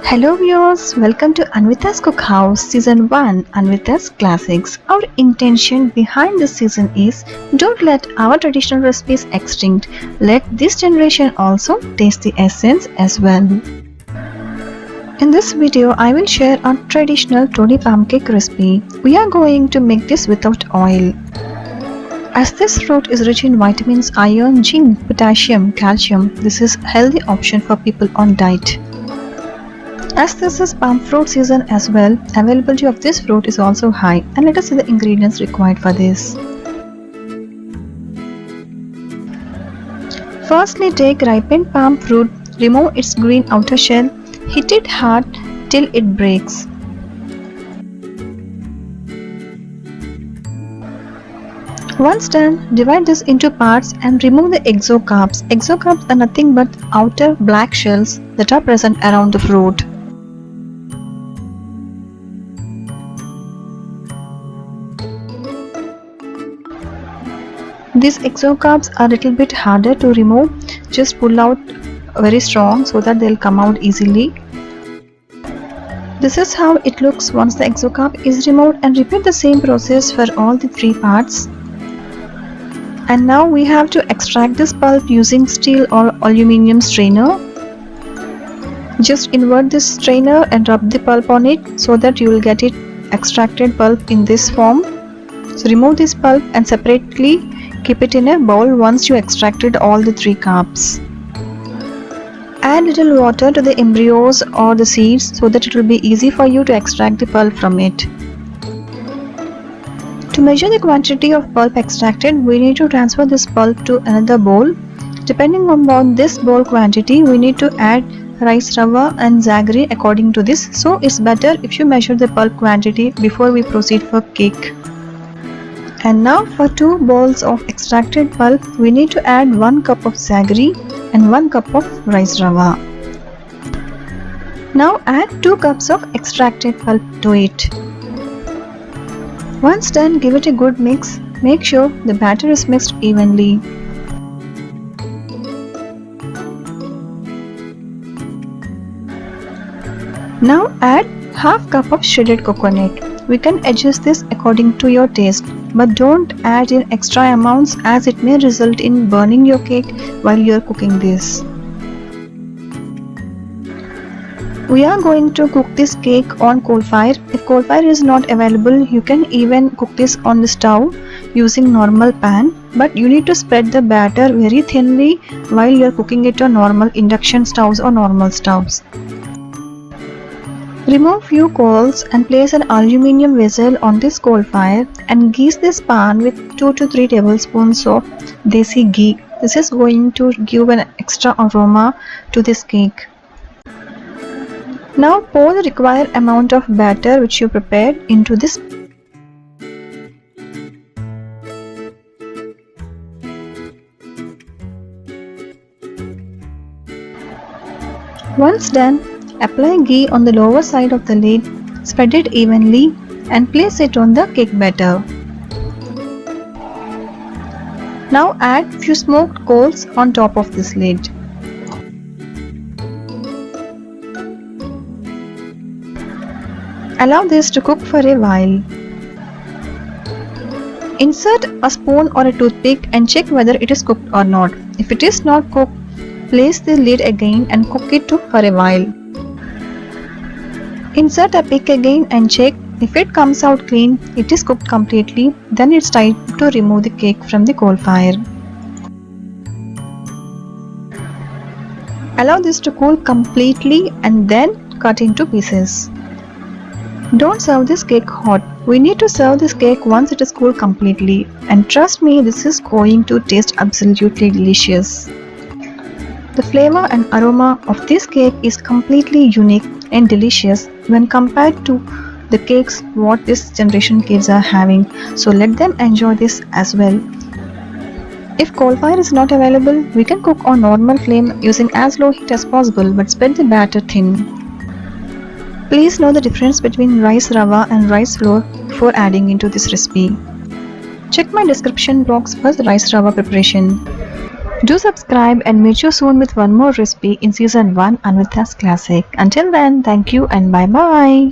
Hello viewers, welcome to Anwitas Cookhouse Season 1 Anwitas Classics. Our intention behind this season is don't let our traditional recipes extinct. Let this generation also taste the essence as well. In this video, I will share our traditional Toddy pancake recipe. We are going to make this without oil. As this fruit is rich in vitamins, iron, zinc, potassium, calcium, this is a healthy option for people on diet. As this is palm fruit season as well, availability of this fruit is also high, and let us see the ingredients required for this. Firstly, take ripened palm fruit, remove its green outer shell, hit it hard till it breaks. Once done, divide this into parts and remove the exocarbs. Exocarbs are nothing but outer black shells that are present around the fruit. These exocarbs are a little bit harder to remove. Just pull out very strong so that they'll come out easily. This is how it looks once the exocarb is removed, and repeat the same process for all the three parts. And now we have to extract this pulp using steel or aluminium strainer. Just invert this strainer and rub the pulp on it so that you will get it extracted pulp in this form. So remove this pulp and separately keep it in a bowl once you extracted all the three carbs. Add little water to the embryos or the seeds so that it will be easy for you to extract the pulp from it. To measure the quantity of pulp extracted, we need to transfer this pulp to another bowl. Depending on this bowl quantity, we need to add rice rava and jaggery according to this. So it's better if you measure the pulp quantity before we proceed for cake. And now for 2 bowls of extracted pulp, we need to add 1 cup of jaggery and 1 cup of rice rava. Now add 2 cups of extracted pulp to it. Once done, give it a good mix. Make sure the batter is mixed evenly. Now add half cup of shredded coconut. We can adjust this according to your taste, but don't add in extra amounts as it may result in burning your cake while you are cooking this. We are going to cook this cake on coal fire. If coal fire is not available, you can even cook this on the stove using normal pan, but you need to spread the batter very thinly while you are cooking it on normal induction stoves or normal stoves. Remove few coals and place an aluminium vessel on this coal fire and grease this pan with 2 to 3 tablespoons of desi ghee. This is going to give an extra aroma to this cake. Now pour the required amount of batter which you prepared into this. Once done, apply ghee on the lower side of the lid, spread it evenly and place it on the cake batter. Now add few smoked coals on top of this lid. Allow this to cook for a while. Insert a spoon or a toothpick and check whether it is cooked or not. If it is not cooked, place the lid again and cook it for a while. Insert a pick again and check. If it comes out clean, it is cooked completely, then it's time to remove the cake from the coal fire. Allow this to cool completely and then cut into pieces. Don't serve this cake hot. We need to serve this cake once it is cooled completely, and trust me, this is going to taste absolutely delicious. The flavor and aroma of this cake is completely unique and delicious when compared to the cakes what this generation kids are having. So let them enjoy this as well. If coal fire is not available, we can cook on normal flame using as low heat as possible, but spread the batter thin. Please know the difference between rice rava and rice flour before adding into this recipe. Check my description box for the rice rava preparation. Do subscribe and meet you soon with one more recipe in season 1 Anwitas Classic. Until then, thank you and bye bye.